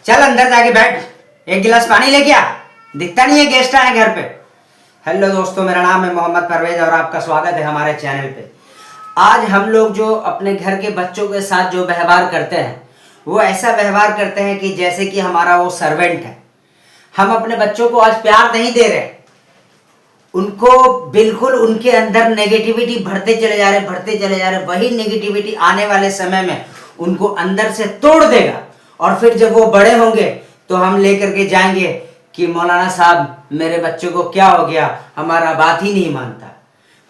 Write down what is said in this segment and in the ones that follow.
चल अंदर जाके बैठ, एक गिलास पानी लेके आ। दिखता नहीं है गेस्ट आए घर पे। हेलो दोस्तों, मेरा नाम है मोहम्मद परवेज और आपका स्वागत है हमारे चैनल पे। आज हम लोग जो अपने घर के बच्चों के साथ जो व्यवहार करते हैं वो ऐसा व्यवहार करते हैं कि जैसे कि हमारा वो सर्वेंट है। हम अपने बच्चों को आज प्यार नहीं दे रहे, उनको बिल्कुल उनके अंदर नेगेटिविटी भरते चले जा रहे। वही नेगेटिविटी आने वाले समय में उनको अंदर से तोड़ देगा और फिर जब वो बड़े होंगे तो हम लेकर के जाएंगे कि मौलाना साहब मेरे बच्चों को क्या हो गया, हमारा बात ही नहीं मानता।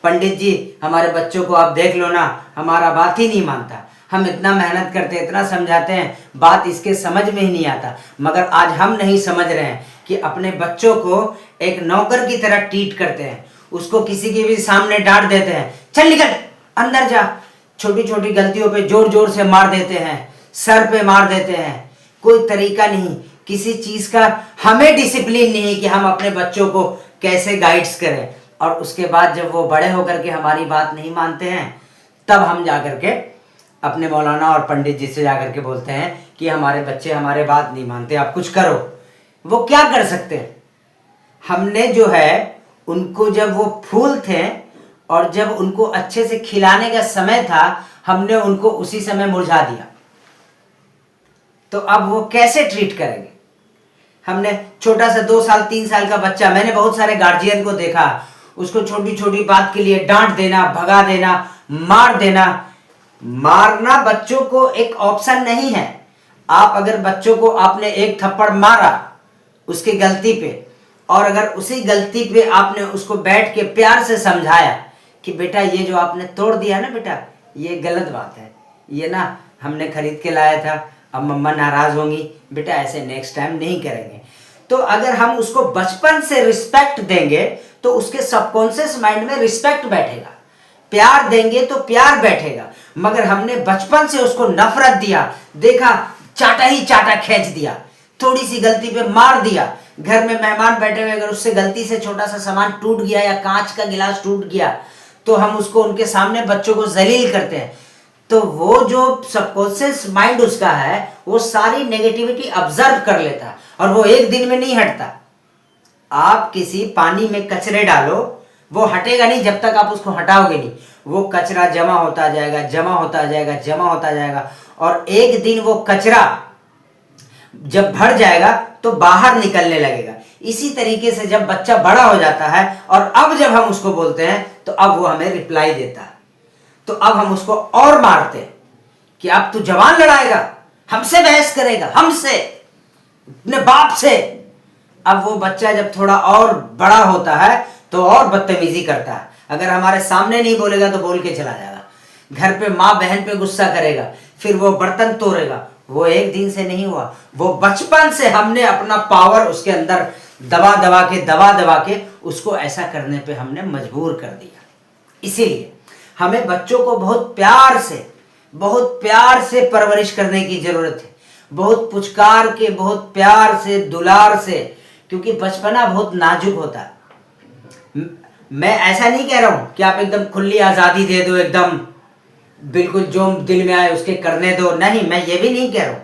पंडित जी हमारे बच्चों को आप देख लो ना, हमारा बात ही नहीं मानता। हम इतना मेहनत करते हैं, इतना समझाते हैं, बात इसके समझ में ही नहीं आता। मगर आज हम नहीं समझ रहे हैं कि अपने बच्चों को एक नौकर की तरह ट्रीट करते हैं, उसको किसी के भी सामने डांट देते हैं, चल निकल अंदर जा। छोटी छोटी गलतियों पे जोर जोर से मार देते हैं, सर पे मार देते हैं। कोई तरीका नहीं, किसी चीज का हमें डिसिप्लिन नहीं कि हम अपने बच्चों को कैसे गाइड्स करें। और उसके बाद जब वो बड़े होकर के हमारी बात नहीं मानते हैं तब हम जाकर के अपने मौलाना और पंडित जी से जाकर के बोलते हैं कि हमारे बच्चे हमारे बात नहीं मानते, आप कुछ करो। वो क्या कर सकते हैं? हमने जो है उनको जब वो फूल थे और जब उनको अच्छे से खिलाने का समय था हमने उनको उसी समय मुरझा दिया, तो अब वो कैसे ट्रीट करेंगे? हमने छोटा सा 2 साल 3 साल का बच्चा, मैंने बहुत सारे गार्जियन को देखा, उसको छोटी छोटी बात के लिए डांट देना, भगा देना, मार देना। मारना बच्चों को एक ऑप्शन नहीं है। आप अगर बच्चों को आपने एक थप्पड़ मारा उसकी गलती पे और अगर उसी गलती पे आपने उसको बैठ के प्यार से समझाया कि बेटा ये जो आपने तोड़ दिया ना बेटा, ये गलत बात है, ये ना हमने खरीद के लाया था, अब मम्मा नाराज होंगी, बेटा ऐसे नेक्स्ट टाइम नहीं करेंगे। तो अगर हम उसको बचपन से रिस्पेक्ट देंगे तो उसके सबकॉन्शियस माइंड में रिस्पेक्ट बैठेगा। प्यार देंगे तो प्यार बैठेगा। मगर हमने बचपन से उसको नफरत दिया, देखा चाटा ही चाटा खींच दिया, थोड़ी सी गलती पे मार दिया। घर में मेहमान बैठे हुए अगर उससे गलती से छोटा सा सामान टूट गया या कांच का गिलास टूट गया तो हम उसको उनके सामने बच्चों को जलील करते हैं। तो वो जो सबकॉन्शियस माइंड उसका है वो सारी नेगेटिविटी ऑब्जर्व कर लेता है और वो एक दिन में नहीं हटता। आप किसी पानी में कचरे डालो, वो हटेगा नहीं जब तक आप उसको हटाओगे नहीं। वो कचरा जमा होता जाएगा और एक दिन वो कचरा जब भर जाएगा तो बाहर निकलने लगेगा। इसी तरीके से जब बच्चा बड़ा हो जाता है और अब जब हम उसको बोलते हैं तो अब वो हमें रिप्लाई देता है, तो अब हम उसको और मारते हैं कि अब तू जवान लड़ाएगा, हमसे बहस करेगा, हमसे, अपने बाप से। अब वो बच्चा जब थोड़ा और बड़ा होता है तो और बदतमीजी करता है। अगर हमारे सामने नहीं बोलेगा तो बोल के चला जाएगा, घर पे माँ बहन पे गुस्सा करेगा, फिर वो बर्तन तोड़ेगा। वो एक दिन से नहीं हुआ, वो बचपन से हमने अपना पावर उसके अंदर दबा दबा के उसको ऐसा करने पे हमने मजबूर कर दिया। इसीलिए हमें बच्चों को बहुत प्यार से परवरिश करने की जरूरत है, बहुत पुचकार के, बहुत प्यार से, दुलार से, क्योंकि बचपना बहुत नाजुक होता है। मैं ऐसा नहीं कह रहा हूं कि आप एकदम खुली आजादी दे दो, एकदम बिल्कुल जो दिल में आए उसके करने दो, नहीं, मैं ये भी नहीं कह रहा हूं।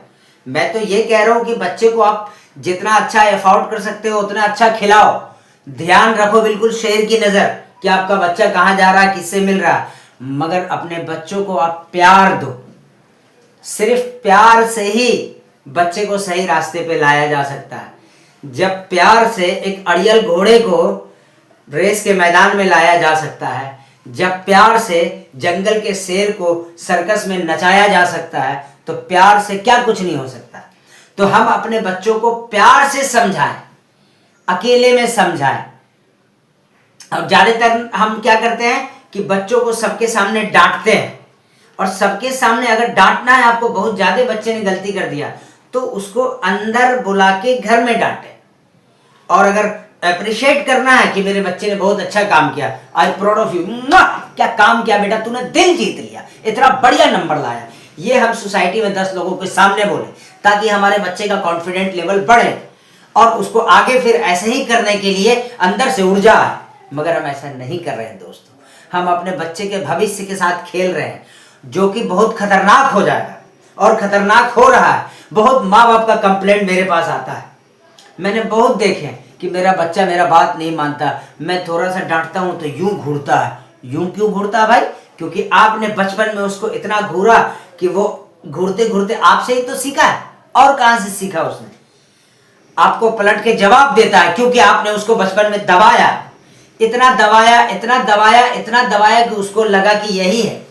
मैं तो ये कह रहा हूं कि बच्चे को आप जितना अच्छा एफोर्ड कर सकते हो उतना अच्छा खिलाओ। ध्यान रखो बिल्कुल शेर की नजर कि आपका बच्चा कहां जा रहा है, किससे मिल रहा है। मगर अपने बच्चों को आप प्यार दो। सिर्फ प्यार से ही बच्चे को सही रास्ते पे लाया जा सकता है। जब प्यार से एक अड़ियल घोड़े को रेस के मैदान में लाया जा सकता है, जब प्यार से जंगल के शेर को सर्कस में नचाया जा सकता है, तो प्यार से क्या कुछ नहीं हो सकता। तो हम अपने बच्चों को प्यार से समझाएं, अकेले में समझाएं। और ज्यादातर हम क्या करते हैं कि बच्चों को सबके सामने डांटते हैं, और सबके सामने अगर डांटना है आपको, बहुत ज्यादा बच्चे ने गलती कर दिया तो उसको अंदर बुला के घर में डांटे। और अगर अप्रिशिएट करना है कि मेरे बच्चे ने बहुत अच्छा काम किया, आई प्राउड ऑफ यू, क्या काम किया बेटा, तूने दिल जीत लिया, इतना बढ़िया नंबर लाया, ये हम सोसाइटी में 10 लोगों के सामने बोले ताकि हमारे बच्चे का कॉन्फिडेंट लेवल बढ़े और उसको आगे फिर ऐसे ही करने के लिए अंदर से ऊर्जा आए। मगर हम ऐसा नहीं कर रहे हैं दोस्तों। हम अपने बच्चे के भविष्य के साथ खेल रहे हैं जो कि बहुत खतरनाक हो जाएगा। और खतरनाक हो रहा है। बहुत माँ बाप का कंप्लेंट मेरे पास आता है, मैंने बहुत देखे कि मेरा बच्चा मेरा बात नहीं मानता, मैं थोड़ा सा डांटता हूं तो यूं घूरता है। यूं क्यों घूरता है भाई? क्योंकि आपने बचपन में उसको इतना घूरा कि वो घूरते घूरते आपसे ही तो सीखा है, और कहां से सीखा उसने? आपको पलट के जवाब देता है क्योंकि आपने उसको बचपन में दबाया, इतना दबाया, इतना दबाया, इतना दबाया कि उसको लगा कि यही है।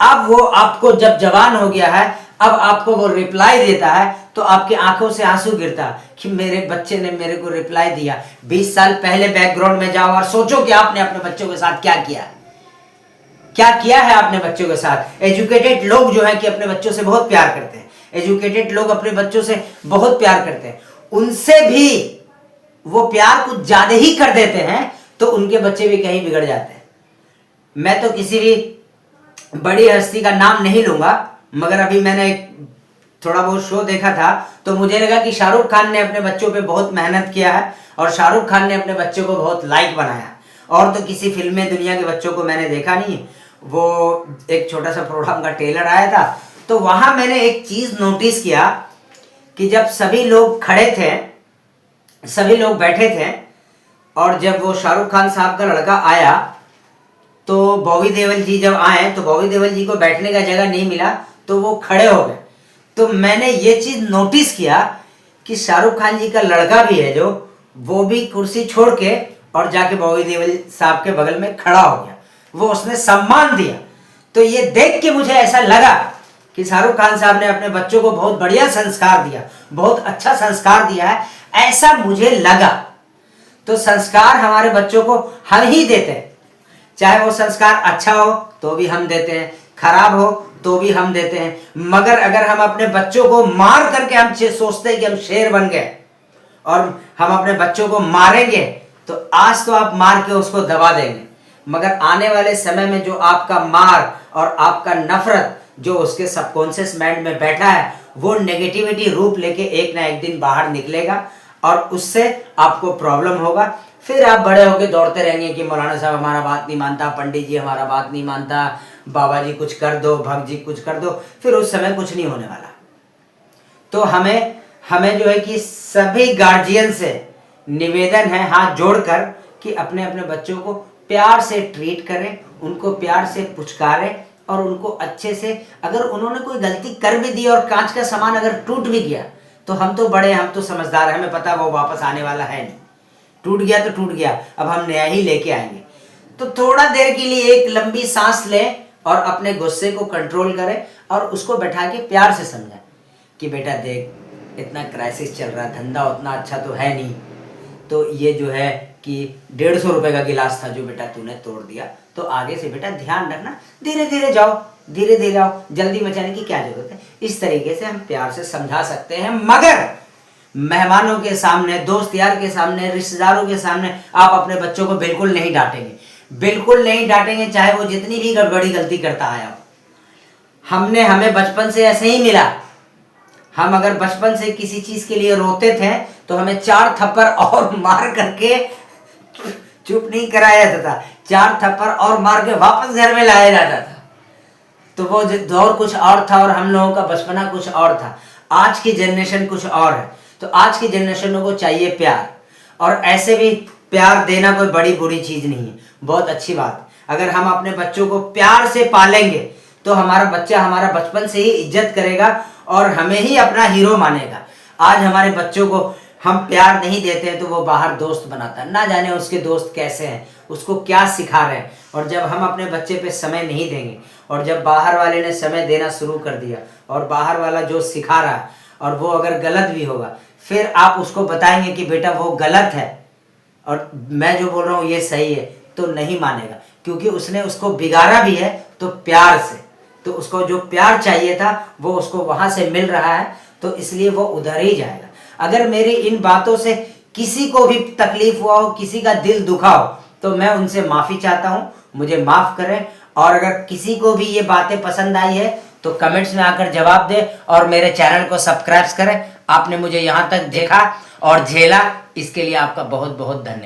अब वो आपको जब जवान हो गया है, अब आपको वो रिप्लाई देता है तो आपकी आंखों से आंसू गिरता कि मेरे बच्चे ने मेरे को रिप्लाई दिया। 20 साल पहले बैकग्राउंड में जाओ और सोचो कि आपने अपने बच्चों के साथ क्या किया, क्या किया है आपने बच्चों के साथ। एजुकेटेड लोग जो है कि अपने बच्चों से बहुत प्यार करते हैं, एजुकेटेड लोग अपने बच्चों से बहुत प्यार करते हैं, उनसे भी वो प्यार कुछ ज्यादा ही कर देते हैं तो उनके बच्चे भी कहीं बिगड़ जाते हैं। मैं तो किसी भी बड़ी हस्ती का नाम नहीं लूंगा, मगर अभी मैंने थोड़ा बहुत शो देखा था तो मुझे लगा कि शाहरुख खान ने अपने बच्चों पे बहुत मेहनत किया है और शाहरुख खान ने अपने बच्चों को बहुत लाइक बनाया। और तो किसी फिल्म में दुनिया के बच्चों को मैंने देखा नहीं। वो एक छोटा सा प्रोग्राम का ट्रेलर आया था तो वहां मैंने एक चीज नोटिस किया कि जब सभी लोग खड़े थे, सभी लोग बैठे थे, और जब वो शाहरुख खान साहब का लड़का आया तो बॉबी देओल जी जब आए तो बॉबी देओल जी को बैठने का जगह नहीं मिला तो वो खड़े हो गए। तो मैंने ये चीज नोटिस किया कि शाहरुख खान जी का लड़का भी है जो, वो भी कुर्सी छोड़ के और जाके बॉबी देओल साहब के बगल में खड़ा हो गया, वो उसने सम्मान दिया। तो ये देख के मुझे ऐसा लगा कि शाहरुख खान साहब ने अपने बच्चों को बहुत बढ़िया संस्कार दिया, बहुत अच्छा संस्कार दिया है, ऐसा मुझे लगा। तो संस्कार हमारे बच्चों को हम ही देते हैं, चाहे वो संस्कार अच्छा हो तो भी हम देते हैं, खराब हो तो भी हम देते हैं। मगर अगर हम अपने बच्चों को मार करके हम सोचते हैं कि हम शेर बन गए और हम अपने बच्चों को मारेंगे तो आज तो आप मार के उसको दबा देंगे, मगर आने वाले समय में जो आपका मार और आपका नफरत जो उसके सबकॉन्शियस माइंड में बैठा है वो नेगेटिविटी रूप लेके एक ना एक दिन बाहर निकलेगा और उससे आपको प्रॉब्लम होगा। फिर आप बड़े होके दौड़ते रहेंगे कि मौलाना साहब हमारा बात नहीं मानता, पंडित जी हमारा बात नहीं मानता, बाबा जी कुछ कर दो, भक्त जी कुछ कर दो। फिर उस समय कुछ नहीं होने वाला। तो हमें जो है कि सभी गार्जियन से निवेदन है हाथ जोड़कर कि अपने अपने बच्चों को प्यार से ट्रीट करें, उनको प्यार से पुचकारें और उनको अच्छे से, अगर उन्होंने कोई गलती कर भी दी और कांच का सामान अगर टूट भी गया तो हम तो बड़े, हम तो समझदार हैं, हमें पता वो वापस आने वाला है नहीं। टूट गया तो टूट गया, अब हम नया ही लेके आएंगे। तो थोड़ा देर के लिए एक लंबी सांस लें और अपने गुस्से को कंट्रोल करें और उसको बैठा के प्यार से समझाएं कि बेटा देख इतना क्राइसिस चल रहा है, धंधा उतना अच्छा तो है नहीं, तो ये जो है कि 150 रुपए का गिलास था जो बेटा तूने तोड़ दिया, तो आगे से बेटा ध्यान रखना, धीरे धीरे जाओ, धीरे धीरे आओ, जल्दी मचाने की क्या जरूरत है। इस तरीके से हम प्यार से समझा सकते हैं। मगर मेहमानों के सामने, दोस्त यार के सामने, रिश्तेदारों के सामने आप अपने बच्चों को बिल्कुल नहीं डांटेंगे, बिल्कुल नहीं डांटेंगे, चाहे वो जितनी भी बड़ी गलती करता आया हो। हमें बचपन से ऐसे ही मिला। हम अगर बचपन से किसी चीज के लिए रोते थे तो हमें 4 थप्पड़ और मार करके चुप नहीं कराया जाता था, 4 थप्पड़ और मार के वापस घर में लाया जाता था। तो वो दौर कुछ और था और हम लोगों का बचपना कुछ और था। आज की जनरेशन कुछ और है। तो आज की जनरेशनों को चाहिए प्यार, और ऐसे भी प्यार देना कोई बड़ी बुरी चीज नहीं है, बहुत अच्छी बात। अगर हम अपने बच्चों को प्यार से पालेंगे तो हमारा बच्चा हमारा बचपन से ही इज्जत करेगा और हमें ही अपना हीरो मानेगा। आज हमारे बच्चों को हम प्यार नहीं देते हैं तो वो बाहर दोस्त बनाता है, ना जाने उसके दोस्त कैसे हैं, उसको क्या सिखा रहे हैं। और जब हम अपने बच्चे पे समय नहीं देंगे और जब बाहर वाले ने समय देना शुरू कर दिया और बाहर वाला जो सिखा रहा है और वो अगर गलत भी होगा, फिर आप उसको बताएंगे कि बेटा वो गलत है और मैं जो बोल रहा हूँ ये सही है, तो नहीं मानेगा, क्योंकि उसने उसको बिगाड़ा भी है तो प्यार से। तो उसको जो प्यार चाहिए था वो उसको वहां से मिल रहा है, तो इसलिए वो उधर ही जाएगा। अगर मेरी इन बातों से किसी को भी तकलीफ हुआ हो, किसी का दिल दुखा हो, तो मैं उनसे माफी चाहता हूँ, मुझे माफ करें। और अगर किसी को भी ये बातें पसंद आई है तो कमेंट्स में आकर जवाब दे और मेरे चैनल को सब्सक्राइब करें। आपने मुझे यहाँ तक देखा और झेला, इसके लिए आपका बहुत बहुत धन्यवाद।